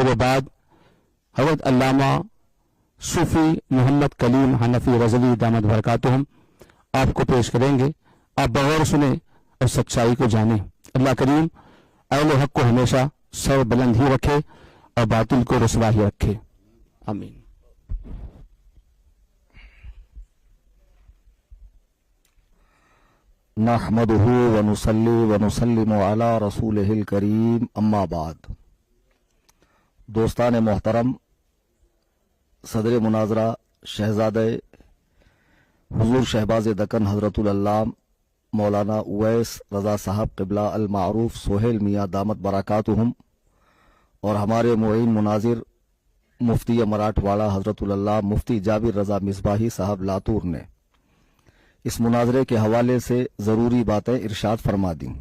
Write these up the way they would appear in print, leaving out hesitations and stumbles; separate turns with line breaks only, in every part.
میرے بعد حضرت علامہ صوفی محمد کلیم حنفی رضوی دامت برکاتہم آپ کو پیش کریں گے. آپ بغور سنیں اور سچائی کو جانیں. اللہ کریم اہل حق کو ہمیشہ سر بلند ہی رکھے اور باطل کو رسوا ہی رکھے. آمین.
نحمده ونصلي ونسلم على رسوله الكريم اما بعد. دوستان محترم، صدر مناظرہ شہزادہ حضور شہباز دکن حضرت العلام مولانا اویس رضا صاحب قبلہ المعروف سہیل میاں دامت برکاتہم اور ہمارے معین مناظر مفتی مراٹھواڑہ حضرت العلام مفتی جابر رضا مصباحی صاحب لاتور نے اس مناظرے کے حوالے سے ضروری باتیں ارشاد فرما دیں.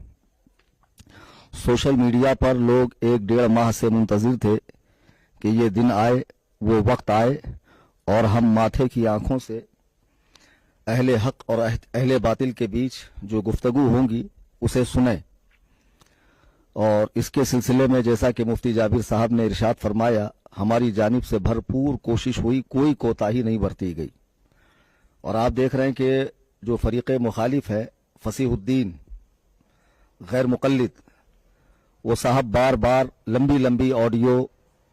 سوشل میڈیا پر لوگ 1-1.5 ماہ سے منتظر تھے کہ یہ دن آئے، وہ وقت آئے اور ہم ماتھے کی آنکھوں سے اہل حق اور اہل باطل کے بیچ جو گفتگو ہوں گی اسے سنیں. اور اس کے سلسلے میں جیسا کہ مفتی جابر صاحب نے ارشاد فرمایا، ہماری جانب سے بھرپور کوشش ہوئی، کوئی کوتاہی نہیں برتی گئی. اور آپ دیکھ رہے ہیں کہ جو فریق مخالف ہے فصیح الدین غیر مقلد، وہ صاحب بار بار لمبی لمبی آڈیو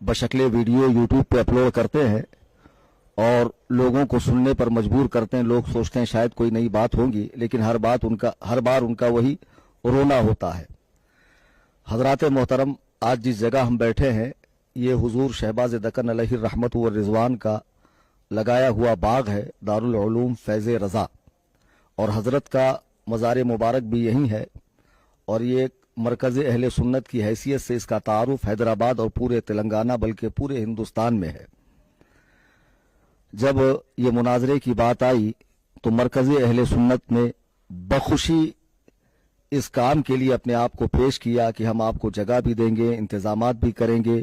بشکل ویڈیو یوٹیوب پہ اپلوڈ کرتے ہیں اور لوگوں کو سننے پر مجبور کرتے ہیں. لوگ سوچتے ہیں شاید کوئی نئی بات ہوگی، لیکن ہر بار ان کا وہی رونا ہوتا ہے. حضرات محترم، آج جس جگہ ہم بیٹھے ہیں یہ حضور شہباز دکن علیہ الرحمت والرضوان کا لگایا ہوا باغ ہے، دارالعلوم فیض رضا، اور حضرت کا مزار مبارک بھی یہی ہے. اور یہ ایک مرکز اہل سنت کی حیثیت سے اس کا تعارف حیدرآباد اور پورے تلنگانہ بلکہ پورے ہندوستان میں ہے. جب یہ مناظرے کی بات آئی تو مرکز اہل سنت نے بخوشی اس کام کے لیے اپنے آپ کو پیش کیا کہ ہم آپ کو جگہ بھی دیں گے، انتظامات بھی کریں گے.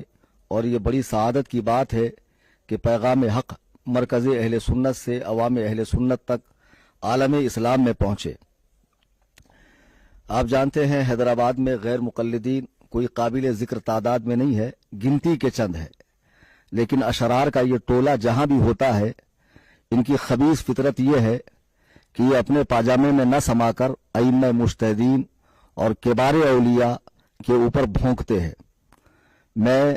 اور یہ بڑی سعادت کی بات ہے کہ پیغام حق مرکز اہل سنت سے عوام اہل سنت تک عالم اسلام میں پہنچے. آپ جانتے ہیں حیدرآباد میں غیر مقلدین کوئی قابل ذکر تعداد میں نہیں ہے، گنتی کے چند ہے. لیکن اشرار کا یہ ٹولہ جہاں بھی ہوتا ہے، ان کی خبیث فطرت یہ ہے کہ یہ اپنے پاجامے میں نہ سما کر ائمہ مجتہدین اور کبار اولیاء کے اوپر بھونکتے ہیں. میں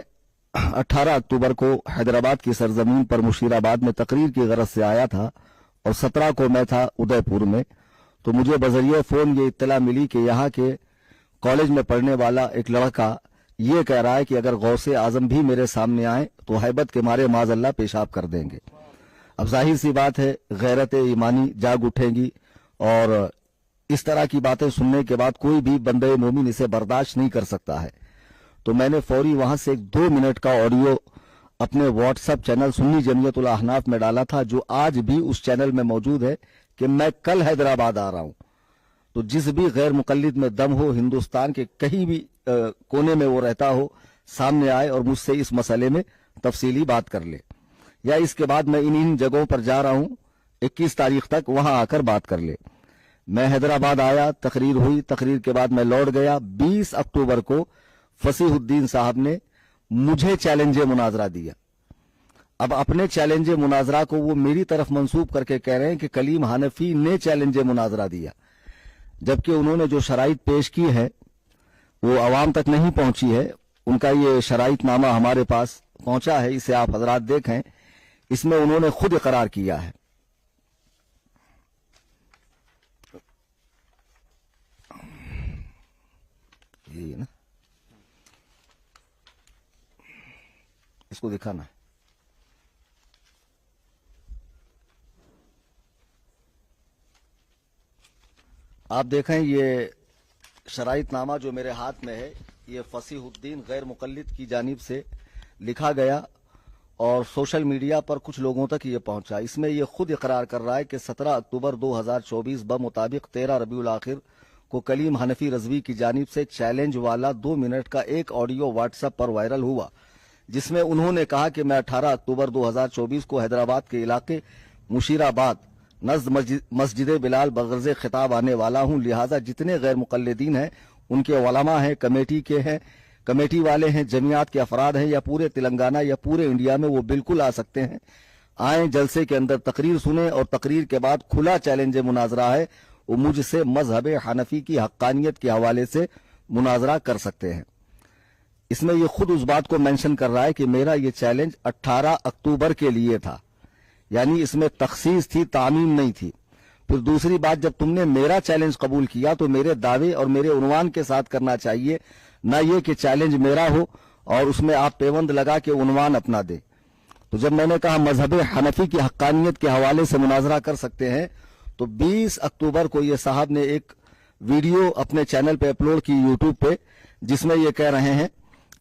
18 اکتوبر کو حیدرآباد کی سرزمین پر مشیر آباد میں تقریر کی غرض سے آیا تھا اور 17 کو میں تھا ادے پور میں. تو مجھے بذریعہ فون یہ اطلاع ملی کہ یہاں کے کالج میں پڑھنے والا ایک لڑکا یہ کہہ رہا ہے کہ اگر غوث اعظم بھی میرے سامنے آئیں تو ہیبت کے مارے معاذ اللہ پیشاب کر دیں گے. اب ظاہر سی بات ہے غیرت ایمانی جاگ اٹھیں گی، اور اس طرح کی باتیں سننے کے بعد کوئی بھی بندے مومن اسے برداشت نہیں کر سکتا ہے. تو میں نے فوری وہاں سے 2 منٹ کا آڈیو اپنے واٹس ایپ چینل سنی جمعیت الاحناف میں ڈالا تھا، جو آج بھی اس چینل میں موجود ہے کہ میں کل حیدرآباد آ رہا ہوں. تو جس بھی غیر مقلد میں دم ہو، ہندوستان کے کہیں بھی کونے میں وہ رہتا ہو، سامنے آئے اور مجھ سے اس مسئلے میں تفصیلی بات کر لے، یا اس کے بعد میں ان جگہوں پر جا رہا ہوں 21 تاریخ تک وہاں آ کر بات کر لے. میں حیدرآباد آیا، تقریر ہوئی، تقریر کے بعد میں لوٹ گیا. 20 اکتوبر کو فصیح الدین صاحب نے مجھے چیلنج مناظرہ دیا. اب اپنے چیلنج مناظرہ کو وہ میری طرف منسوب کر کے کہہ رہے ہیں کہ کلیم حنفی نے چیلنج مناظرہ دیا، جبکہ انہوں نے جو شرائط پیش کی ہے وہ عوام تک نہیں پہنچی ہے. ان کا یہ شرائط نامہ ہمارے پاس پہنچا ہے، اسے آپ حضرات دیکھیں. اس میں انہوں نے خود اقرار کیا ہے. یہ نا اس کو دکھانا ہے. آپ دیکھیں یہ شرائط نامہ جو میرے ہاتھ میں ہے، یہ فصیح الدین غیر مقلد کی جانب سے لکھا گیا اور سوشل میڈیا پر کچھ لوگوں تک یہ پہنچا. اس میں یہ خود اقرار کر رہا ہے کہ 17 اکتوبر 2024 بمطابق 13 ربیع الاخر کو کلیم حنفی رضوی کی جانب سے چیلنج والا 2 منٹ کا ایک آڈیو واٹس ایپ پر وائرل ہوا، جس میں انہوں نے کہا کہ میں 18 اکتوبر 2024 کو حیدرآباد کے علاقے مشیر آباد نزد مسجد بلال بغرض خطاب آنے والا ہوں، لہٰذا جتنے غیر مقلدین ہیں، ان کے علماء ہیں، کمیٹی کے ہیں، कमेटी वाले हैं, जमीयत के अफराद हैं, या पूरे तेलंगाना या पूरे इंडिया में, वो बिल्कुल आ सकते हैं। आए जलसे के अंदर तकरीर सुने और तकरीर के बाद खुला चैलेंज मुनाजरा है, वो मुझसे मजहब हनफी की हक्कानियत के हवाले से मुनाजरा कर सकते हैं। इसमें ये खुद उस बात को मेंशन कर रहा है कि मेरा ये चैलेंज 18 अक्टूबर के लिए था, यानी इसमें तखसीस थी, तामीम नहीं थी। फिर दूसरी बात, जब तुमने मेरा चैलेंज कबूल किया तो मेरे दावे और मेरे उन्वान के साथ करना चाहिए, ना ये कि चैलेंज मेरा हो और उसमें आप पेबंद लगा के उन्वान अपना दे। तो जब मैंने कहा मजहब हनफी की हक्कानियत के हवाले से मुनाजरा कर सकते हैं, तो 20 अक्टूबर को ये साहब ने एक वीडियो अपने चैनल पे अपलोड की यूट्यूब पे, जिसमें ये कह रहे हैं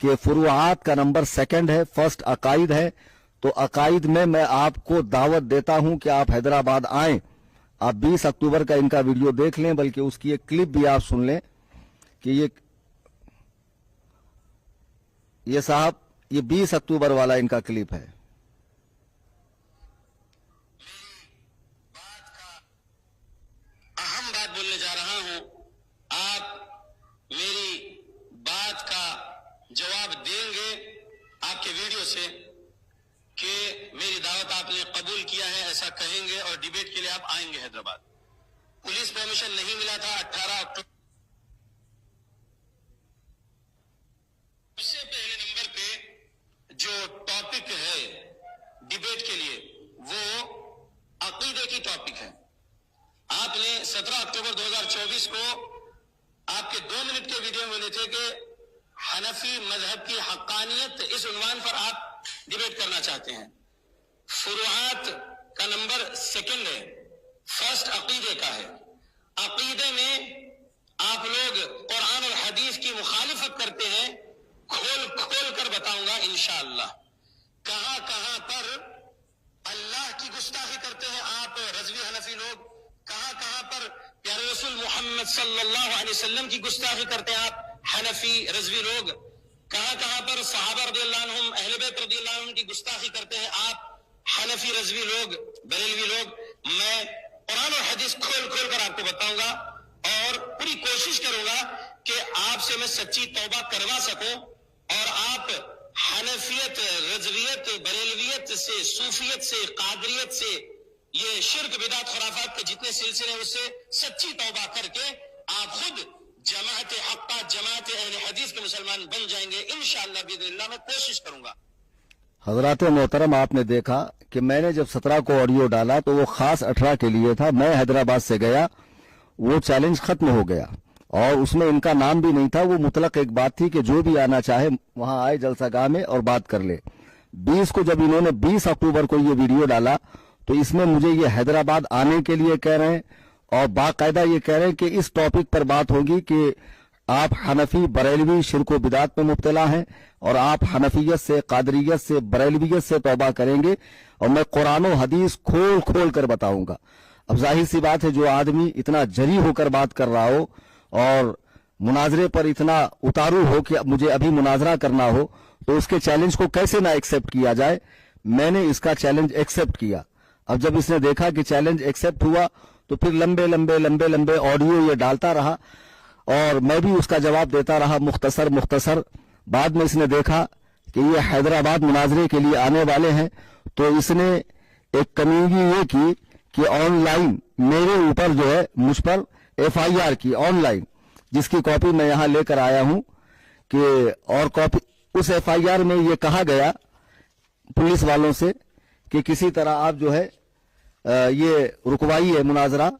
कि फुरुआत का नंबर 2 है, फर्स्ट अकाइद है। तो अकाइद में मैं आपको दावत देता हूं कि आप हैदराबाद आएं। आप 20 अक्टूबर का इनका वीडियो देख लें, बल्कि उसकी एक क्लिप भी आप सुन लें कि ये साहब, ये 20 अक्टूबर वाला इनका क्लिप है।
अहम बात बोलने जा रहा हूं, आप मेरी बात का जवाब देंगे आपके वीडियो से कि मेरी दावत आपने कबूल किया है, ऐसा कहेंगे और डिबेट के लिए आप आएंगे हैदराबाद। पुलिस परमिशन नहीं मिला था 18 अक्टूबर। सबसे पहले नंबर पे जो टॉपिक है डिबेट के लिए वो अकीदे की टॉपिक है। आपने 17 अक्टूबर 2024 को आपके 2 मिनट के वीडियो में बोले थे कि हनफी मजहब की हक्कानियत, इस उन्वान पर आप डिबेट करना चाहते हैं। फुरुआत का नंबर 2 है, फर्स्ट अकीदे का है। अकीदे में आप लोग कुरान और हदीस की मुखालिफत करते हैं, खोल कर बताऊंगा इंशाअल्लाह। कहां कहां पर अल्लाह की गुस्ताखी करते हैं आप रज़वी हनफी लोग, कहां कहां पर प्यारे रसूल मोहम्मद सल्लल्लाहु अलैहि वसल्लम की गुस्ताखी करते हैं आप हनफी रज़वी लोग, कहां कहां पर सहाबा रज़ियल्लाहु अन्हुम, अहले बैत रज़ियल्लाहु अन्हुम की गुस्ताखी करते हैं आप हनफी रज़वी लोग, बरेलवी लोग। मैं कुरान और हदीस खोल कर आपको बताऊंगा और पूरी कोशिश करूंगा कि आपसे मैं सच्ची तौबा करवा सकूं और आप हनफियत, रज़वियत, बरेलवियत से, सूफियत से, कादरियत से, ये शिर्क, बिदात, खुराफात के जितने सिलसिले हैं उससे सच्ची तौबा करके आप खुद जमात हक्का, जमात अहले हदीस के मुसलमान बन जाएंगे इंशाअल्लाह बिइज़्निल्लाह। मैं कोशिश करूंगा।
हजरात मोहतरम, आपने देखा कि मैंने जब 17 को ऑडियो डाला तो वो खास 18 के लिए था। मैं हैदराबाद से गया, वो चैलेंज खत्म हो गया और उसमें इनका नाम भी नहीं था। वो मुतलक एक बात थी कि जो भी आना चाहे वहां आए जलसागाह में और बात कर ले। 20 को जब इन्होंने 20 अक्टूबर को ये वीडियो डाला तो इसमें मुझे ये हैदराबाद आने के लिए कह रहे हैं और बाकायदा ये कह रहे हैं कि इस टॉपिक पर बात होगी कि आप हनफी, बरेलवी, शिर्क व बिदात में मुब्तला हैं और आप हनफियत से, कादरियत से, बरेलवियत से तौबा करेंगे और मैं कुरान और हदीस खोल कर बताऊंगा। अब जाहिर सी बात है, जो आदमी इतना जरी होकर बात कर रहा हो और मुनाजरे पर इतना उतारू हो कि मुझे अभी मुनाजरा करना हो, तो उसके चैलेंज को कैसे ना एक्सेप्ट किया जाए। मैंने इसका चैलेंज एक्सेप्ट किया। अब जब इसने देखा कि चैलेंज एक्सेप्ट हुआ तो फिर लंबे ऑडियो ये डालता रहा और मैं भी उसका जवाब देता रहा मुख्तसर। बाद में इसने देखा कि ये हैदराबाद मुनाजरे के लिए आने वाले हैं तो इसने एक कमीगी ये की कि ऑनलाइन मेरे ऊपर जो है, मुझ पर FIR की ऑनलाइन, जिसकी कॉपी मैं यहां लेकर आया हूं कि, और कॉपी उस FIR में ये कहा गया पुलिस वालों से कि किसी तरह आप जो है ये रुकवाइए मुनाजरा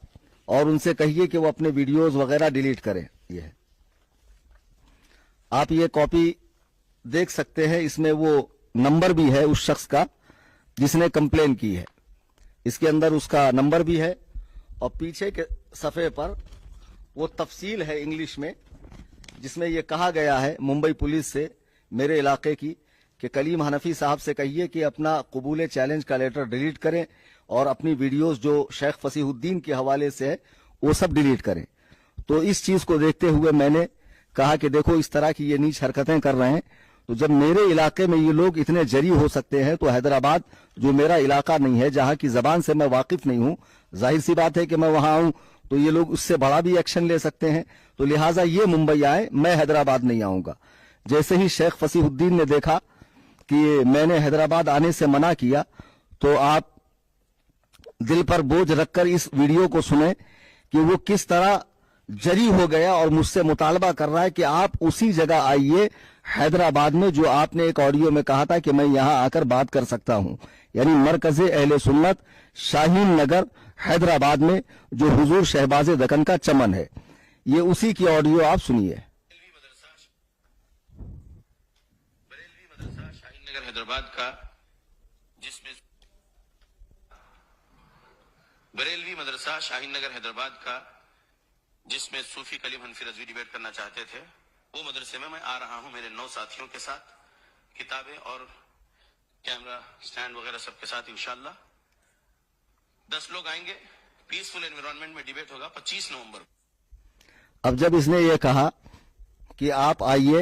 और उनसे कहिए कि वो अपने वीडियोस वगैरह डिलीट करें। ये है, आप ये कॉपी देख सकते हैं, इसमें वो नंबर भी है उस शख्स का जिसने कंप्लेन की है, इसके अंदर उसका नंबर भी है और पीछे के सफ़े पर वो तफसील है इंग्लिश में जिसमें ये कहा गया है मुंबई पुलिस से मेरे इलाके की कि कलीम हनफी साहब से कहिए कि अपना कबूल चैलेंज का लेटर डिलीट करें और अपनी वीडियोस जो शेख फसीहुद्दीन के हवाले से है वो सब डिलीट करें। तो इस चीज को देखते हुए मैंने कहा कि देखो इस तरह की ये नीच हरकतें कर रहे हैं, तो जब मेरे इलाके में ये लोग इतने जरी हो सकते हैं तो हैदराबाद जो मेरा इलाका नहीं है, जहां की जबान से मैं वाकिफ नहीं हूं, जाहिर सी बात है कि मैं वहां आऊं तो ये लोग उससे बड़ा भी एक्शन ले सकते हैं। तो लिहाजा ये मुंबई आए, मैं हैदराबाद नहीं आऊंगा। जैसे ही शेख फसीहुद्दीन ने देखा कि मैंने हैदराबाद आने से मना किया, तो आप दिल पर बोझ रखकर इस वीडियो को सुने कि वो किस तरह जरी हो गया और मुझसे मुतालबा कर रहा है कि आप उसी जगह आइए हैदराबाद में जो आपने एक ऑडियो में कहा था कि मैं यहां आकर बात कर सकता हूं, यानी मरकज अहले सुन्नत शाहीन नगर हैदराबाद में जो हुजूर शहबाज दक्कन का चमन है। ये उसी की ऑडियो आप सुनिए।
बरेलवी मदरसा शाहीन नगर हैदराबाद का, जिसमें बरेलवी मदरसा शाहीन नगर हैदराबाद का जिसमें सूफी कलीम हनफी रजवी डिबेट करना चाहते थे, वो मदरसे में मैं आ रहा हूं मेरे 9 साथियों के साथ, किताबें और कैमरा स्टैंड वगैरह सबके साथ इंशाल्लाह। 10 लोग आएंगे, पीसफुल एनवायरनमेंट में डिबेट होगा 25 नवंबर।
अब जब इसने ये कहा कि आप आइए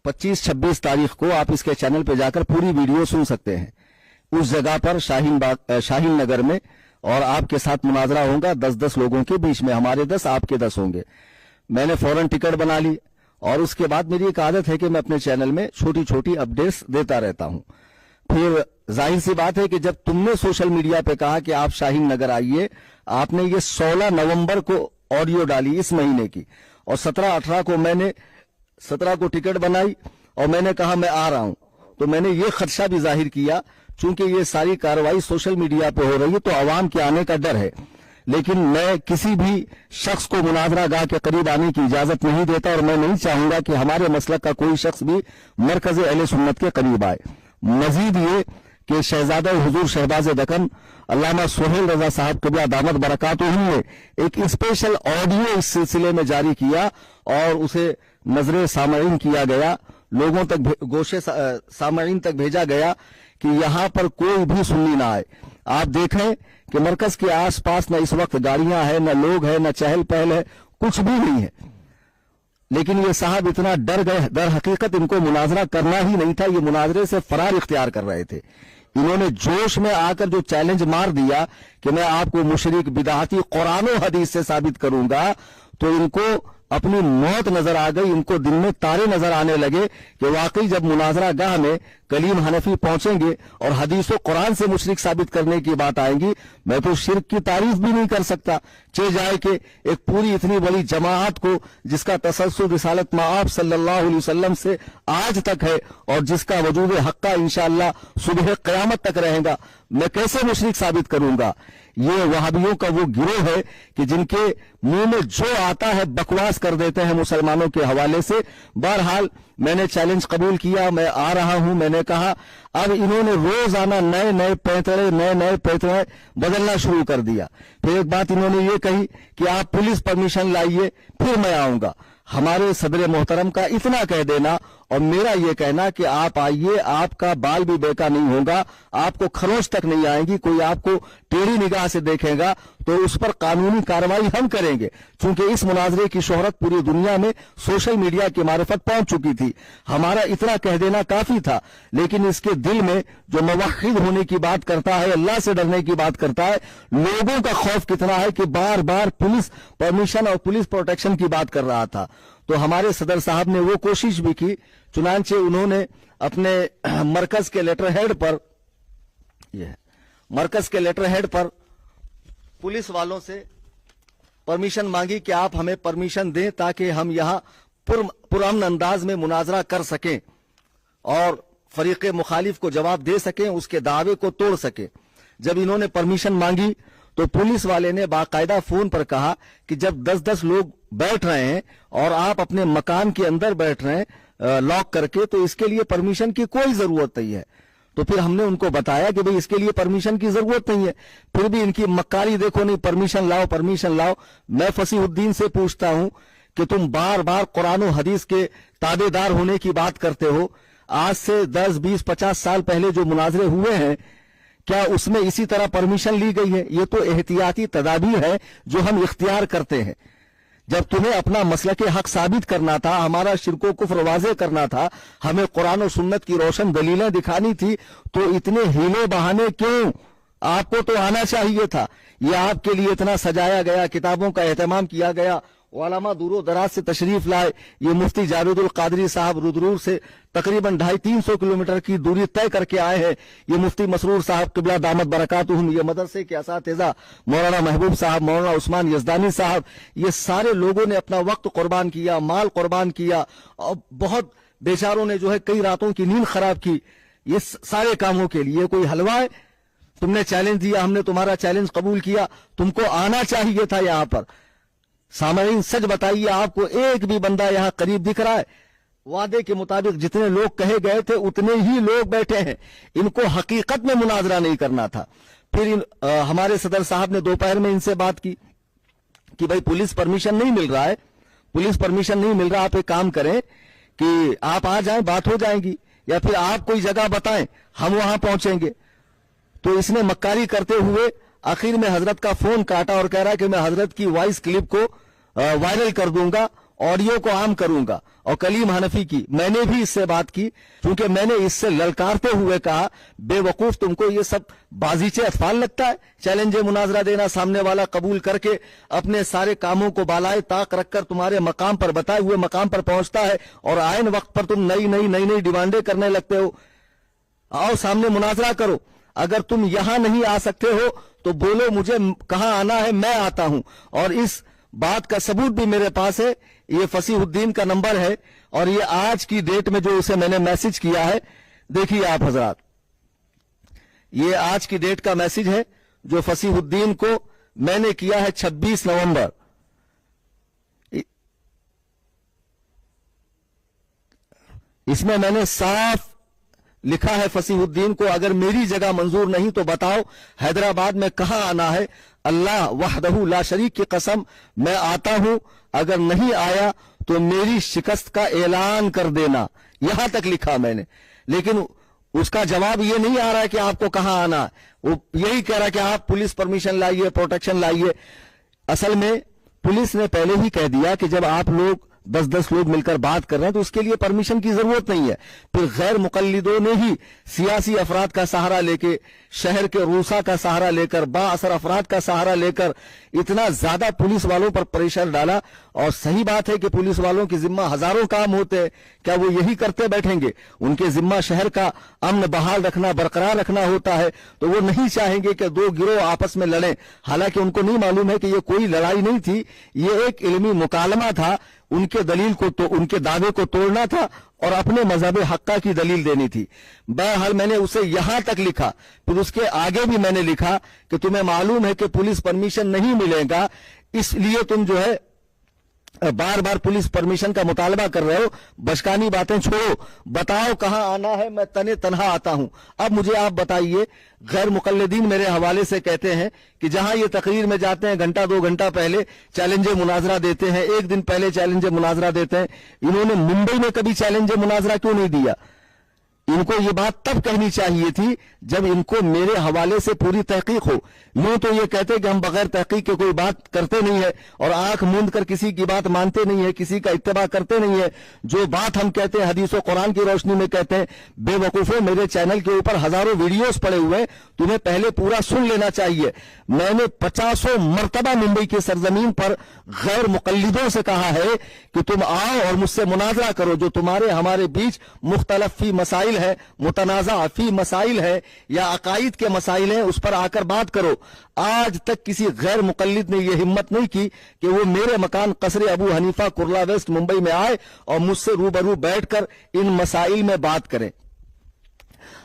25-26 तारीख को आप इसके चैनल पे जाकर पूरी वीडियो सुन सकते हैं, उस जगह पर शाहीन नगर में, और आपके साथ मुनाजरा होगा 10-10 लोगों के बीच में, हमारे 10 आपके 10 होंगे। मैंने फौरन टिकट बना ली और उसके बाद मेरी एक आदत है कि मैं अपने चैनल में छोटी छोटी अपडेट्स देता रहता हूं। फिर जाहिर सी बात है कि जब तुमने सोशल मीडिया पे कहा कि आप शाहीन नगर आइए, आपने ये 16 नवंबर को ऑडियो डाली इस महीने की, और 17-18 को मैंने 17 को टिकट बनाई और मैंने कहा मैं आ रहा हूं। तो मैंने ये खदशा भी जाहिर किया, चूंकि ये सारी कार्रवाई सोशल मीडिया पे हो रही है तो आवाम के आने का डर है, लेकिन मैं किसी भी शख्स को मुनाजरा गाह के करीब आने की इजाजत नहीं देता, और मैं नहीं चाहूंगा कि हमारे मसलक का कोई शख्स भी मरकज अहले सुन्नत के करीब आए। मजीद ये कि शहजादा हुजूर शहबाज दक्कन अल्लामा सुहेल रजा साहब क़िबला दामत बरकातुहुम ने एक स्पेशल ऑडियो इस सिलसिले में जारी किया और उसे नजरे सामईन किया गया, लोगों तक गोशे सामईन तक भेजा गया कि यहां पर कोई भी सुन्नी ना आए। आप देखें कि मरकज के आसपास न इस वक्त गाड़ियां हैं, न लोग हैं, न चहल पहल है, कुछ भी नहीं है, लेकिन ये साहब इतना डर गए, दर हकीकत इनको मुनाजरा करना ही नहीं था, ये मुनाजरे से फरार इख्तियार कर रहे थे। इन्होंने जोश में आकर जो चैलेंज मार दिया कि मैं आपको मुशरिक बिदअती कुरान और हदीस से साबित करूंगा, तो इनको अपनी मौत नजर आ गई, इनको दिन में तारे नजर आने लगे कि वाकई जब मुनाजरा गाह में कलीम हनफी पहुंचेंगे और हदीस व कुरान से मुशरिक साबित करने की बात आएगी, मैं तो शिर्क की तारीफ भी नहीं कर सकता। चे जाए कि एक पूरी इतनी बड़ी जमात को जिसका तसल्सल रिसालत मआब सल्लल्लाहु अलैहि वसल्लम से आज तक है और जिसका वजूद हक्का इंशाअल्लाह सुबह क़यामत तक रहेगा, मैं कैसे मुशरिक साबित करूंगा। ये वहाबियों का वो गिरोह है कि जिनके मुंह में जो आता है बकवास कर देते हैं मुसलमानों के हवाले से। बहरहाल मैंने चैलेंज कबूल किया, मैं आ रहा हूं। मैंने कहा अब इन्होंने रोजाना नए नए पैंतरे बदलना शुरू कर दिया। फिर एक बात इन्होंने ये कही कि आप पुलिस परमिशन लाइए फिर मैं आऊंगा। हमारे सदर मोहतरम का इतना कह देना और मेरा ये कहना कि आप आइए, आपका बाल भी बेका नहीं होगा, आपको खरोच तक नहीं आएगी, कोई आपको टेढ़ी निगाह से देखेगा तो उस पर कानूनी कार्रवाई हम करेंगे। चूंकि इस मुनाजरे की शोहरत पूरी दुनिया में सोशल मीडिया की मारिफत पहुंच चुकी थी, हमारा इतना कह देना काफी था, लेकिन इसके दिल में जो मुवहिद होने की बात करता है, अल्लाह से डरने की बात करता है, लोगों का खौफ कितना है कि बार बार पुलिस परमिशन और पुलिस प्रोटेक्शन की बात कर रहा था। तो हमारे सदर साहब ने वो कोशिश भी की, चुनांचे उन्होंने अपने मरकज के लेटर हेड पर पुलिस वालों से परमिशन मांगी कि आप हमें परमिशन दें ताकि हम यहां पुरअमन अंदाज में मुनाजरा कर सकें और फरीक मुखालिफ को जवाब दे सकें, उसके दावे को तोड़ सकें। जब इन्होंने परमिशन मांगी तो पुलिस वाले ने बाकायदा फोन पर कहा कि जब 10-10 लोग बैठ रहे हैं और आप अपने मकान के अंदर बैठ रहे हैं लॉक करके, तो इसके लिए परमिशन की कोई जरूरत नहीं है। तो फिर हमने उनको बताया कि भाई इसके लिए परमिशन की जरूरत नहीं है, फिर भी इनकी मक्कारी देखो, नहीं परमिशन लाओ परमिशन लाओ। मैं फसीहुद्दीन से पूछता हूं कि तुम बार बार कुरान और हदीस के ताबेदार होने की बात करते हो, आज से 10, 20, 50 साल पहले जो मुनाजरे हुए हैं क्या उसमें इसी तरह परमिशन ली गई है? ये तो एहतियाती तदाबीर है जो हम इख्तियार करते हैं। जब तुम्हें अपना मसलक हक साबित करना था, हमारा शिर्को कुफ्र वाज़े करना था, हमें कुरान और सुन्नत की रोशन दलीलें दिखानी थी, तो इतने हीले बहाने क्यों? आपको तो आना चाहिए था। ये आपके लिए इतना सजाया गया, किताबों का एहतमाम किया गया उलमा दूरो दराज से तशरीफ लाए। ये मुफ्ती जावेदुल कादरी साहब रुदरूर से तकरीबन 250-300 किलोमीटर की दूरी तय करके आए हैं। ये मुफ्ती मसरूर साहब क़िबला दामत बरकातुहुम, ये मदरसे के असातिज़ा मौलाना महबूब साहब, मौलाना उस्मान यज़दानी साहब, ये सारे लोगों ने अपना वक्त कुर्बान किया, माल कुर्बान किया और बहुत बेचारों ने जो है कई रातों की नींद खराब की ये सारे कामों के लिए। कोई हलवा है? तुमने चैलेंज दिया, हमने तुम्हारा चैलेंज कबूल किया, तुमको आना चाहिए था यहाँ पर। सामईन सच बताइए, आपको एक भी बंदा यहाँ करीब दिख रहा है? वादे के मुताबिक जितने लोग कहे गए थे उतने ही लोग बैठे हैं। इनको हकीकत में मुनाजरा नहीं करना था। फिर हमारे सदर साहब ने दोपहर में इनसे बात की कि भाई पुलिस परमिशन नहीं मिल रहा है, पुलिस परमिशन नहीं मिल रहा, आप एक काम करें कि आप आ जाएं, बात हो जाएगी, या फिर आप कोई जगह बताएं, हम वहां पहुंचेंगे। तो इसने मक्कारी करते हुए आखिर में हजरत का फोन काटा और कह रहा कि मैं हजरत की वॉइस क्लिप को वायरल कर दूंगा, ऑडियो को आम करूंगा। और कलीम हनफी की मैंने भी इससे बात की, क्योंकि मैंने इससे ललकारते हुए कहा, बेवकूफ तुमको ये सब बाजीचे अतफाल लगता है? चैलेंज मुनाजरा देना, सामने वाला कबूल करके अपने सारे कामों को बालाए ताक रखकर तुम्हारे मकाम पर, बताए हुए मकाम पर पहुंचता है और आयन वक्त पर तुम नई नई डिमांडें करने लगते हो। आओ सामने मुनाजरा करो। अगर तुम यहां नहीं आ सकते हो तो बोलो मुझे कहां आना है, मैं आता हूं। और इस बात का सबूत भी मेरे पास है, ये फसीहुद्दीन का नंबर है और ये आज की डेट में जो उसे मैंने मैसेज किया है, देखिए आप हजरात, ये आज की डेट का मैसेज है जो फसीहुद्दीन को मैंने किया है 26 नवंबर। इसमें मैंने साफ लिखा है फसीहुद्दीन को, अगर मेरी जगह मंजूर नहीं तो बताओ हैदराबाद में कहां आना है। अल्लाह वहदहू ला शरीक की कसम मैं आता हूं, अगर नहीं आया तो मेरी शिकस्त का ऐलान कर देना। यहां तक लिखा मैंने, लेकिन उसका जवाब ये नहीं आ रहा है कि आपको कहां आना है। वो यही कह रहा है कि आप पुलिस परमिशन लाइए, प्रोटेक्शन लाइए। असल में पुलिस ने पहले ही कह दिया कि जब आप लोग 10-10 लोग मिलकर बात कर रहे हैं तो उसके लिए परमिशन की जरूरत नहीं है। फिर गैर मुकल्लिदों ने ही सियासी अफराद का सहारा लेके, शहर के रूसा का सहारा लेकर, बाअसर अफराद का सहारा लेकर इतना ज्यादा पुलिस वालों पर प्रेशर डाला। और सही बात है कि पुलिस वालों की जिम्मा हजारों काम होते हैं, क्या वो यही करते बैठेंगे? उनके जिम्मा शहर का अमन बहाल रखना, बरकरार रखना होता है। तो वो नहीं चाहेंगे कि दो गिरोह आपस में लड़ें। हालांकि उनको नहीं मालूम है कि ये कोई लड़ाई नहीं थी, ये एक इल्मी मुकालमा था। उनके दलील को तो उनके दावे को तोड़ना था और अपने मजहब हक्का की दलील देनी थी। बहरहाल मैंने उसे यहां तक लिखा, फिर उसके आगे भी मैंने लिखा कि तुम्हें मालूम है कि पुलिस परमिशन नहीं मिलेगा, इसलिए तुम जो है बार बार पुलिस परमिशन का मुतालबा कर रहे हो। बचकानी बातें छोड़ो, बताओ कहां आना है, मैं तने तनहा आता हूं। अब मुझे आप बताइए, गैर मुकल्लिदीन मेरे हवाले से कहते हैं कि जहां ये तकरीर में जाते हैं घंटा 2 घंटा पहले चैलेंज मुनाजरा देते हैं, 1 दिन पहले चैलेंज मुनाजरा देते हैं। इन्होंने मुंबई में कभी चैलेंज मुनाजरा क्यों नहीं दिया? इनको ये बात तब कहनी चाहिए थी जब इनको मेरे हवाले से पूरी तहकीक हो। यूं तो ये कहते कि हम बगैर तहकीक के कोई बात करते नहीं है और आंख मूंद कर किसी की बात मानते नहीं है, किसी का इत्तेबा करते नहीं है। जो बात हम कहते हैं हदीस और कुरान की रोशनी में कहते हैं। बेवकूफों, मेरे चैनल के ऊपर हजारों वीडियोस पड़े हुए हैं, तुम्हें पहले पूरा सुन लेना चाहिए। मैंने 50 मरतबा मुंबई की सरजमीन पर गैर मुकल्लिदों से कहा है कि तुम आओ और मुझसे मुनाजरा करो। जो तुम्हारे हमारे बीच मुख्तलफ फी मसाइल है, मुतनाज़ा फी मसाइल है या अकायद के मसाइल हैं, उस पर आकर बात करो। आज तक किसी गैर मुकल्लिद ने यह हिम्मत नहीं की कि वो मेरे मकान कसरे अबू हनीफा कुर्ला वेस्ट मुंबई में आए और मुझसे रूबरू बैठकर इन मसाइल में बात करें।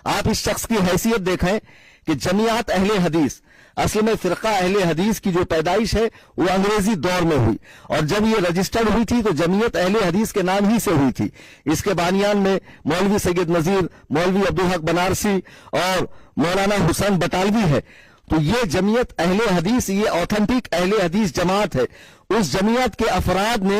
आप इस शख्स की हैसियत देखें कि जमीयत अहले हदीस, असल में फिरका अहले हदीस की जो पैदाइश है वो अंग्रेजी दौर में हुई और जब ये रजिस्टर्ड हुई थी तो जमीयत अहले हदीस के नाम ही से हुई थी। इसके बानियान में मौलवी सैयद नजीर, मौलवी अब्दुल हक बनारसी और मौलाना हुसैन बटालवी है। तो ये जमीयत अहले हदीस, ये ऑथेंटिक अहले हदीस जमात है। उस जमीयत के अफराद ने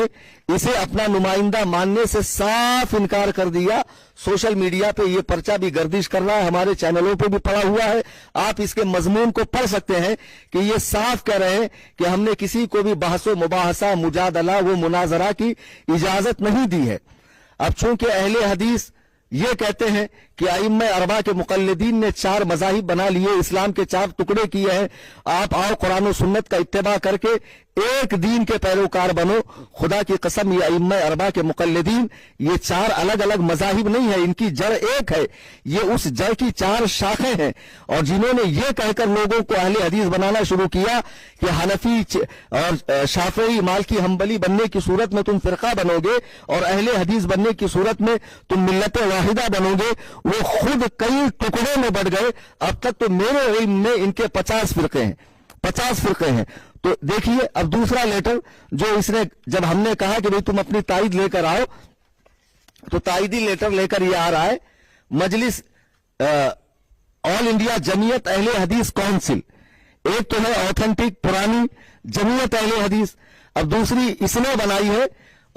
इसे अपना नुमाइंदा मानने से साफ इनकार कर दिया। सोशल मीडिया पे ये पर्चा भी गर्दिश कर रहा है, हमारे चैनलों पे भी पड़ा हुआ है। आप इसके मजमून को पढ़ सकते हैं कि ये साफ कह रहे हैं कि हमने किसी को भी बहसो मुबाहसा मुजादला वो मुनाजरा की इजाजत नहीं दी है। अब चूंकि अहले हदीस ये कहते हैं کہ अइम्मा अरबा के मुकल्लिदीन ने 4 मज़ाहिब बना लिए, इस्लाम के 4 टुकड़े किए हैं। आप आओ कुरान और सुन्नत का इत्तिबा करके एक दीन के पैरोकार बनो। खुदा की कसम, ये अइम्मा अरबा के मुकल्लिदीन ये 4 अलग अलग मज़ाहिब नहीं है, इनकी जड़ एक है। ये उस जड़ की 4 शाखें हैं। और जिन्होंने ये कहकर लोगों को अहले हदीस बनाना शुरू किया कि हनफी और शाफई मालिकी हम्बली बनने की सूरत में तुम फिरका बनोगे और अहले हदीस बनने की सूरत में तुम मिल्लत वाहिदा बनोगे, वो खुद कई टुकड़ों में बढ़ गए। अब तक तो मेरे इल्म में इनके 50 फिरके हैं, 50 फिरके हैं। तो देखिए अब दूसरा लेटर जो इसने, जब हमने कहा कि भाई तुम अपनी ताईद लेकर आओ, तो ताईदी लेटर लेकर ये आ रहा है मजलिस ऑल इंडिया जमीयत अहले हदीस काउंसिल। एक तो है ऑथेंटिक पुरानी जमीयत अहले हदीस, अब दूसरी इसने बनाई है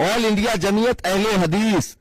ऑल इंडिया जमीयत अहले हदीस।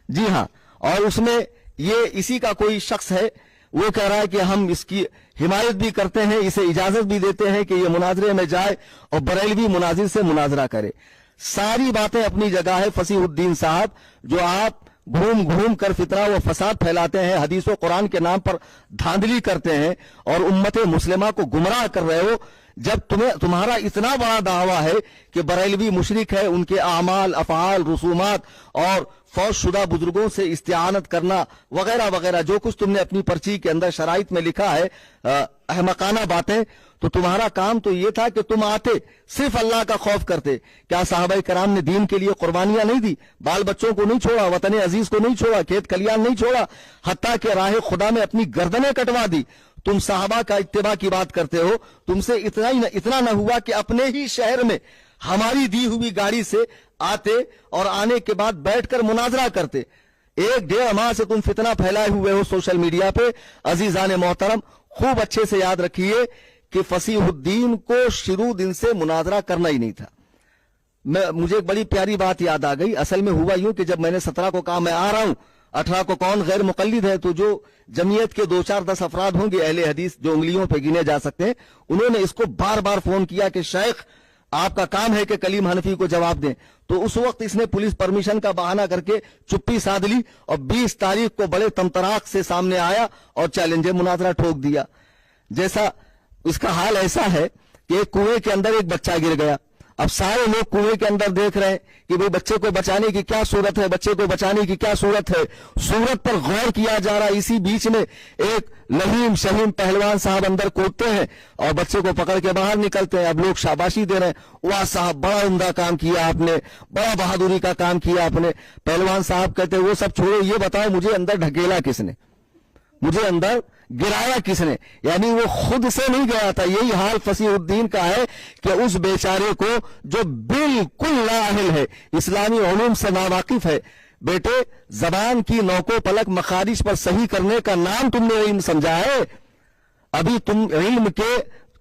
जी हां, और उसमें ये इसी का कोई शख्स है, वो कह रहा है कि हम इसकी हिमायत भी करते हैं, इसे इजाजत भी देते हैं कि ये मुनाजरे में जाए और बरेलवी मुनाजिर से मुनाजरा करे। सारी बातें अपनी जगह है फसीहुद्दीन साहब, जो आप घूम घूम कर फितना व फसाद फैलाते हैं, हदीस व कुरान के नाम पर धांधली करते हैं और उम्मत मुस्लिमा को गुमराह कर रहे हो। जब तुम्हारा इतना बड़ा दावा है कि बरेलवी मुशरिक है, उनके आमाल अफआल रसूमात और फौज शुदा बुजुर्गों से इस्तिआनत करना वगैरह वगैरह, जो कुछ तुमने अपनी पर्ची के अंदर शराइत में लिखा है अहमकाना बातें, तो तुम्हारा काम तो ये था कि तुम आते सिर्फ अल्लाह का खौफ करते। क्या साहबा कराम ने दीन के लिए कुर्बानियां नहीं दी? बाल बच्चों को नहीं छोड़ा, वतन अजीज को नहीं छोड़ा, खेत खलियान नहीं छोड़ा, हत्ता के राह खुदा में अपनी गर्दनें कटवा दी। तुम साहबा का इत्तिबा की बात करते हो, तुमसे इतना न हुआ कि अपने ही शहर में हमारी दी हुई गाड़ी से आते और आने के बाद बैठकर मुनाजरा करते। 1-1.5 माह से तुम फितना फैलाए हुए हो सोशल मीडिया पे। अजीजान मोहतरम, खूब अच्छे से याद रखिए कि फसीहुद्दीन को शुरू दिन से मुनाजरा करना ही नहीं था। मुझे एक बड़ी प्यारी बात याद आ गई। असल में हुआ यूं कि जब मैंने 17 को कहा मैं आ रहा हूं, 18 को कौन गैर मुकल्लिद है, तो जो जमीयत के 2-4-10 अफराद होंगे अहले हदीस जो उंगलियों पे गिने जा सकते हैं, उन्होंने इसको बार बार फोन किया कि शेख आपका काम है कि कलीम हनफी को जवाब दें। तो उस वक्त इसने पुलिस परमिशन का बहाना करके चुप्पी साध ली और 20 तारीख को बड़े तमतराक से सामने आया और चैलेंज मुनाजरा ठोक दिया। जैसा इसका हाल ऐसा है कि एक कुएं के अंदर एक बच्चा गिर गया। अब सारे लोग कुएं के अंदर देख रहे हैं कि भाई बच्चे को बचाने की क्या सूरत है, बच्चे को बचाने की क्या सूरत है, सूरत पर गौर किया जा रहा है। इसी बीच में एक लहीम शहीम पहलवान साहब अंदर कूदते हैं और बच्चे को पकड़ के बाहर निकलते हैं। अब लोग शाबाशी दे रहे हैं, वाह साहब बड़ा उम्दा काम किया आपने, बड़ा बहादुरी का काम किया आपने। पहलवान साहब कहते हैं वो सब छोड़ो, ये बताओ मुझे अंदर ढकेला किसने, मुझे अंदर गिराया किसने? यानी वो खुद से नहीं गया था। यही हाल फसीहुद्दीन का है कि उस बेचारे को जो बिल्कुल लाअहिल है, इस्लामी उलूम से नावाकिफ है, बेटे जबान की नौको पलक मखारिज पर सही करने का नाम तुमने इल्म समझा है। अभी तुम इल्म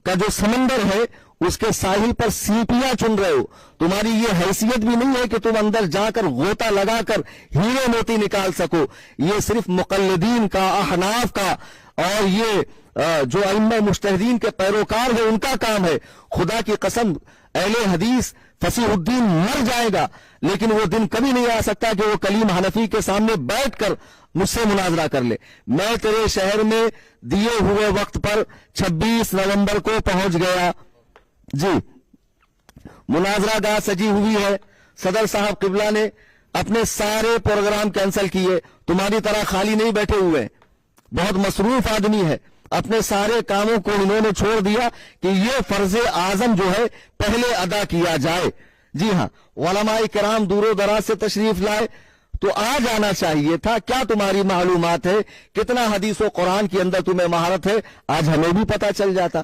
का जो समंदर है उसके साहिल पर सीपियां चुन रहे हो। तुम्हारी ये हैसियत भी नहीं है कि तुम अंदर जाकर गोता लगाकर हीरे मोती निकाल सको। ये सिर्फ मुकल्लिदीन का, अहनाफ का और ये जो अइम्मा मुज्तहिदीन के पैरोकार है उनका काम है। खुदा की कसम अहले हदीस फसीहुद्दीन मर जाएगा, लेकिन वो दिन कभी नहीं आ सकता कि वो कलीम हनफी के सामने बैठकर मुझसे मुनाजरा कर ले। मैं तेरे शहर में दिए हुए वक्त पर 26 नवंबर को पहुंच गया जी। मुनाजरा गाह सजी हुई है। सदर साहब किबला ने अपने सारे प्रोग्राम कैंसिल किए। तुम्हारी तरह खाली नहीं बैठे हुए, बहुत मसरूफ आदमी है। अपने सारे कामों को इन्होंने छोड़ दिया कि ये फर्ज आजम जो है पहले अदा किया जाए। जी हां, उलमाए किराम दूरो दराज से तशरीफ लाए तो आ जाना चाहिए था। क्या तुम्हारी मालूमात है, कितना हदीस व कुरान के अंदर तुम्हें महारत है, आज हमें भी पता चल जाता।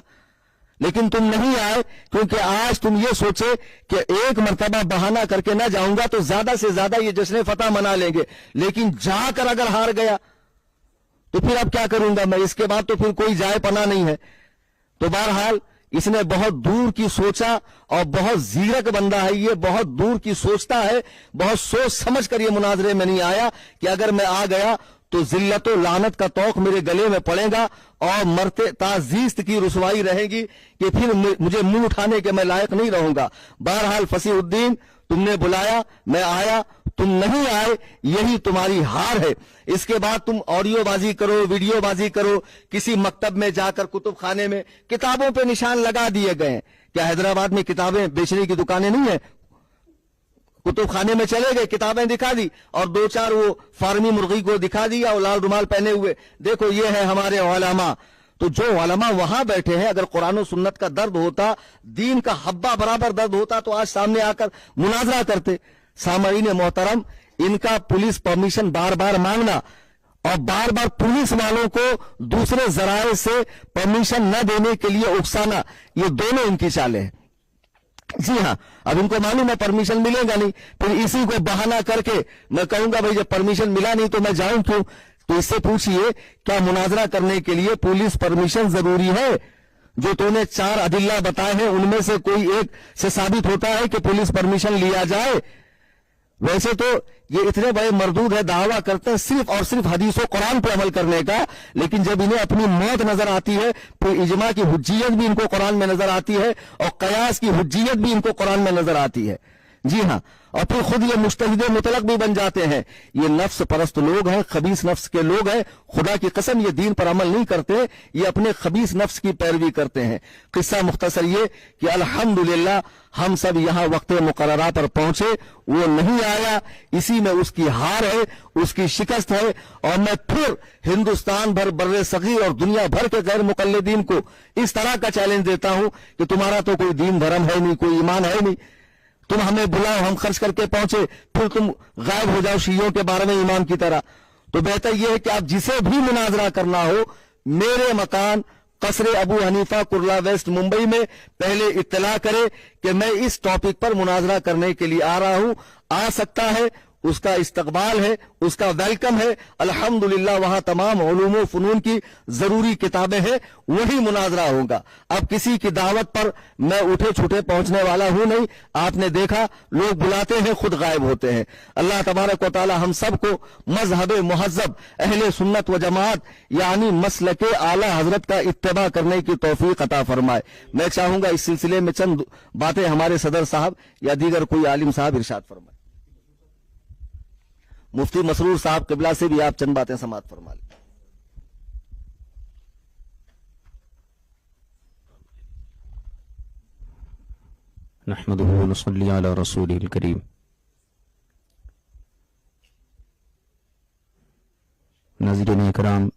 लेकिन तुम नहीं आए क्योंकि आज तुम ये सोचे कि एक मर्तबा बहाना करके ना जाऊंगा तो ज्यादा से ज्यादा ये जश्न फतह मना लेंगे, लेकिन जाकर अगर हार गया तो फिर अब क्या करूंगा मैं, इसके बाद तो फिर कोई जाए पना नहीं है। तो बहरहाल इसने बहुत दूर की सोचा और बहुत जीरक बंदा है ये, बहुत दूर की सोचता है, बहुत सोच समझ कर ये मुनाजरे में नहीं आया कि अगर मैं आ गया तो जिल्लत और लानत का तौक मेरे गले में पड़ेगा और मरते ताजीस्त की रुसवाई रहेगी कि फिर मुझे मुंह उठाने के मैं लायक नहीं रहूंगा। बहरहाल फसीहुद्दीन تم نے بلایا، میں آیا، تم نہیں آئے، یہی تمہاری ہار ہے۔ اس کے بعد تم آڈیو بازی کرو، ویڈیو بازی کرو، کسی مکتب میں جا کر کتب خانے میں کتابوں پہ نشان لگا دیے گئے ہیں۔ کیا حیدرآباد میں کتابیں بیچنے کی دکانیں نہیں ہیں؟ کتب خانے میں چلے گئے، کتابیں دکھا دی، اور دو چار وہ فارمی مرغی کو دکھا دیا اور لال رومال پہنے ہوئے، دیکھو یہ ہے ہمارے علماء۔ تو جو علماء وہاں بیٹھے ہیں، اگر قرآن و سنت کا درد ہوتا، دین کا حبہ برابر درد ہوتا، تو آج سامنے آ کر مناظرہ کرتے۔ سامعین محترم، ان کا پولیس پرمیشن بار بار مانگنا اور بار بار پولیس والوں کو دوسرے ذرائع سے پرمیشن نہ دینے کے لیے اکسانا، یہ دونوں ان کی چالیں ہیں۔ جی ہاں، اب ان کو معلوم ہے پرمیشن ملے گا نہیں، پھر اسی کو بہانہ کر کے میں کہوں گا بھائی جب پرمیشن ملا نہیں تو میں جاؤں کیوں؟ تو اس سے پوچھئے کیا مناظرہ کرنے کے لیے پولیس پرمیشن ضروری ہے؟ جو تو نے 4 ادلہ بتائے ہیں ان میں سے کوئی ایک سے ثابت ہوتا ہے کہ پولیس پرمیشن لیا جائے؟ ویسے تو یہ اتنے بڑے مردود ہے، دعویٰ کرتے ہیں صرف اور صرف حدیث و قرآن پہ عمل کرنے کا، لیکن جب انہیں اپنی موت نظر آتی ہے پھر اجماع کی حجیت بھی ان کو قرآن میں نظر آتی ہے اور قیاس کی حجیت بھی ان کو قرآن میں نظر آتی ہے۔ جی ہاں، اور پھر خود یہ مجتہد مطلق بھی بن جاتے ہیں۔ یہ نفس پرست لوگ ہیں، خبیث نفس کے لوگ ہیں، خدا کی قسم یہ دین پر عمل نہیں کرتے، یہ اپنے خبیث نفس کی پیروی کرتے ہیں۔ قصہ مختصر یہ کہ الحمدللہ ہم سب یہاں وقت مقررہ پر پہنچے، وہ نہیں آیا، اسی میں اس کی ہار ہے، اس کی شکست ہے۔ اور میں پھر ہندوستان بھر، بر صغیر اور دنیا بھر کے غیر مقلدین کو اس طرح کا چیلنج دیتا ہوں کہ تمہارا تو کوئی دین دھرم ہے نہیں، کوئی ایمان ہے نہیں، تم ہمیں بلاؤ، ہم خرچ کر کے پہنچے، پھر تم غائب ہو جاؤ شیعوں کے بارے میں امام کی طرح۔ تو بہتر یہ ہے کہ آپ جسے بھی مناظرہ کرنا ہو، میرے مکان قصر ابو حنیفہ کرلا ویسٹ ممبئی میں پہلے اطلاع کرے کہ میں اس ٹاپک پر مناظرہ کرنے کے لیے آ رہا ہوں، آ سکتا ہے، اس کا استقبال ہے، اس کا ویلکم ہے۔ الحمدللہ وہاں تمام علوم و فنون کی ضروری کتابیں ہیں، وہی مناظرہ ہوگا۔ اب کسی کی دعوت پر میں اٹھے چھوٹے پہنچنے والا ہوں نہیں، آپ نے دیکھا لوگ بلاتے ہیں خود غائب ہوتے ہیں۔ اللہ تبارک و تعالی ہم سب کو مذہب مہذب اہل سنت و جماعت یعنی مسلک اعلی حضرت کا اتباع کرنے کی توفیق عطا فرمائے۔ میں چاہوں گا اس سلسلے میں چند باتیں ہمارے صدر صاحب یا دیگر کوئی عالم صاحب ارشاد فرمائے۔ مفتی مسرور صاحب قبلہ سے بھی آپ چند باتیں سماعت فرما لیں۔
نحمدہ و نصلی علی رسولہ الکریم۔ ناظرین اکرام،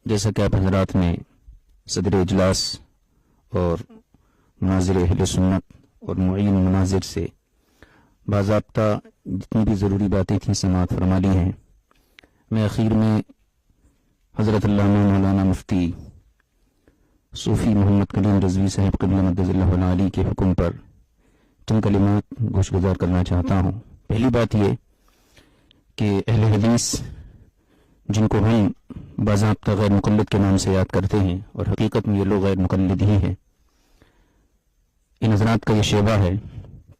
جیسا کہ آپ حضرات نے صدر اجلاس اور مناظر اہل سنت اور معین مناظر سے باضابطہ جتنی بھی ضروری باتیں تھیں سماعت فرما لی ہیں، میں اخیر میں حضرت علامہ مولانا مفتی صوفی محمد کلیم رضوی صاحب قبلہ مدد اللہ علی کے حکم پر چند کلمات گوش گزار کرنا چاہتا ہوں۔ پہلی بات یہ کہ اہل حدیث جن کو ہم باضابطہ غیر مقلد کے نام سے یاد کرتے ہیں اور حقیقت میں یہ لوگ غیر مقلد ہی ہیں، ان حضرات کا یہ شعبہ ہے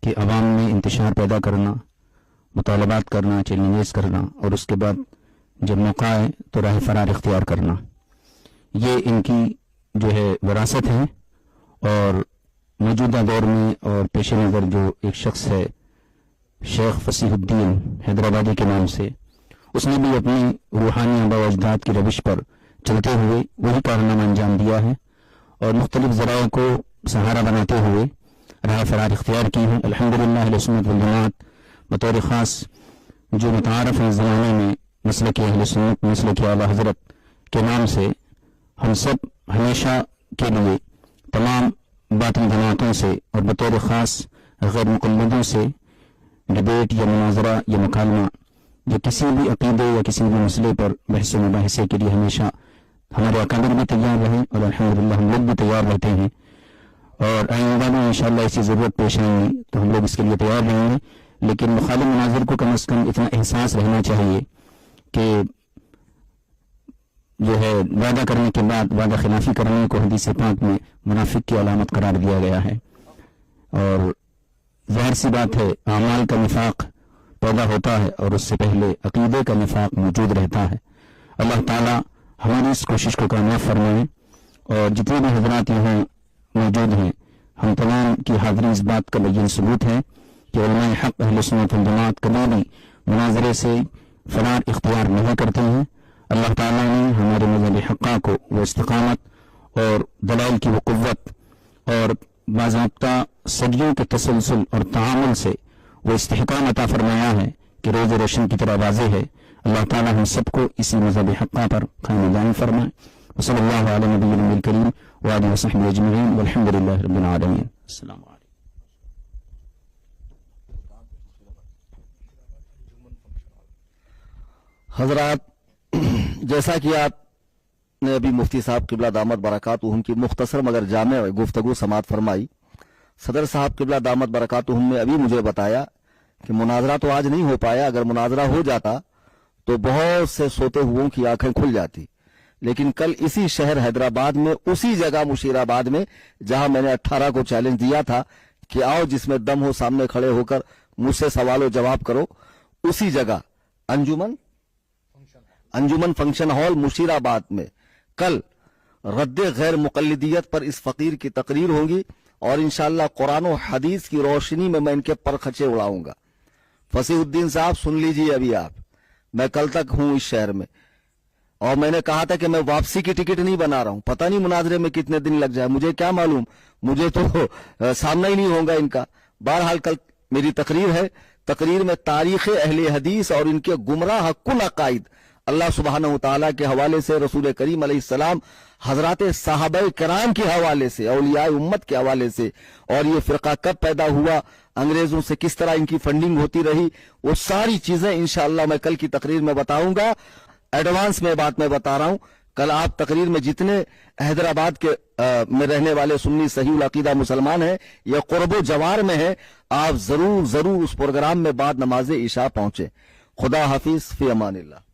کہ عوام میں انتشار پیدا کرنا، مطالبات کرنا، چیلنجز کرنا، اور اس کے بعد جب موقع آئے تو راہ فرار اختیار کرنا، یہ ان کی جو ہے وراثت ہے۔ اور موجودہ دور میں اور پیش نظر جو ایک شخص ہے شیخ فصیح الدین حیدرآبادی کے نام سے، اس نے بھی اپنی روحانی آباء و اجداد کی روش پر چلتے ہوئے وہی کارنامہ انجام دیا ہے اور مختلف ذرائع کو سہارا بناتے ہوئے راہ فرار اختیار کی ہے۔ الحمدللہ اہل سنت والجماعت بطور خاص جو متعارف ہے زمانے میں مسلک اہل سنت، مسلک اعلی حضرت کے نام سے، ہم سب ہمیشہ کے لیے تمام باطن جماعتوں سے اور بطور خاص غیر مقلدوں سے ڈبیٹ یا مناظرہ یا مکالمہ یا کسی بھی عقیدے یا کسی بھی مسئلے پر بحث و مباحثے کے لیے ہمیشہ ہمارے اکابر بھی تیار رہیں اور الحمدللہ ہم لوگ بھی تیار رہتے ہیں، اور آئندہ میں انشاءاللہ ایسی ضرورت پیش آئیں گی تو ہم لوگ اس کے لیے تیار رہیں گے۔ لیکن مخالف مناظر کو کم از کم اتنا احساس رہنا چاہیے کہ جو ہے وعدہ کرنے کے بعد وعدہ خلافی کرنے کو حدیث پاک میں منافق کی علامت قرار دیا گیا ہے، اور ظاہر سی بات ہے اعمال کا نفاق پیدا ہوتا ہے اور اس سے پہلے عقیدے کا نفاق موجود رہتا ہے۔ اللہ تعالی ہماری اس کوشش کو کامیاب فرمائے، اور جتنے بھی حضرات یہاں موجود ہیں ہم تمام کی حاضری اس بات کا بین ثبوت ہے کہ علماء حق اہل سنت والجماعت کبھی بھی مناظرے سے فرار اختیار نہیں کرتے ہیں۔ اللہ تعالیٰ نے ہمارے مذہب حقہ کو وہ استقامت اور دلائل کی وہ قوت اور باضابطہ صدیوں کے تسلسل اور تعامل سے وہ استحکام عطا فرمایا ہے کہ روز روشن کی طرح واضح ہے۔ اللہ تعالیٰ ہم سب کو اسی مذہب حقہ پر قائم دائم فرمائے۔ وصلی اللہ علیہ نبی الکریم وآلہ وصحبہ اجمعین والحمد للہ رب العالمین۔ السلام علیکم۔
حضرات، جیسا کہ آپ نے ابھی مفتی صاحب قبلہ دامت برکاتہم کی مختصر مگر جامع گفتگو سماعت فرمائی، صدر صاحب قبلہ دامت برکاتہم نے ابھی مجھے بتایا کہ مناظرہ تو آج نہیں ہو پایا، اگر مناظرہ ہو جاتا تو بہت سے سوتے ہوئوں کی آنکھیں کھل جاتی، لیکن کل اسی شہر حیدرآباد میں، اسی جگہ مشیر آباد میں جہاں میں نے 18 کو چیلنج دیا تھا کہ آؤ جس میں دم ہو سامنے کھڑے ہو کر مجھ سے سوال و جواب کرو، اسی جگہ انجمن فنکشن ہال مشیر آباد میں کل رد غیر مقلدیت پر اس فقیر کی تقریر ہوگی، اور انشاءاللہ قرآن و حدیث کی روشنی میں ان کے پرخچے اڑاؤں گا۔ فصیح الدین صاحب سن لیجئے، ابھی آپ، میں کل تک ہوں اس شہر میں، اور میں نے کہا تھا کہ میں واپسی کی ٹکٹ نہیں بنا رہا ہوں، پتہ نہیں مناظرے میں کتنے دن لگ جائے، مجھے کیا معلوم، مجھے تو سامنا ہی نہیں ہوگا ان کا۔ بہرحال کل میری تقریر ہے، تقریر میں تاریخ اہل حدیث اور ان کے گمراہ کن عقائد اللہ سبحانہ وتعالی کے حوالے سے، رسول کریم علیہ السلام، حضرات صحابہ کرام کے حوالے سے، اولیاء امت کے حوالے سے، اور یہ فرقہ کب پیدا ہوا، انگریزوں سے کس طرح ان کی فنڈنگ ہوتی رہی، وہ ساری چیزیں انشاءاللہ میں کل کی تقریر میں بتاؤں گا۔ ایڈوانس میں بات میں بتا رہا ہوں، کل آپ تقریر میں جتنے حیدرآباد کے میں رہنے والے سنی صحیح العقیدہ مسلمان ہیں یا قرب و جوار میں ہیں، آپ ضرور اس پروگرام میں بعد نماز عشاء پہنچیں۔ خدا حافظ، فی امان اللہ۔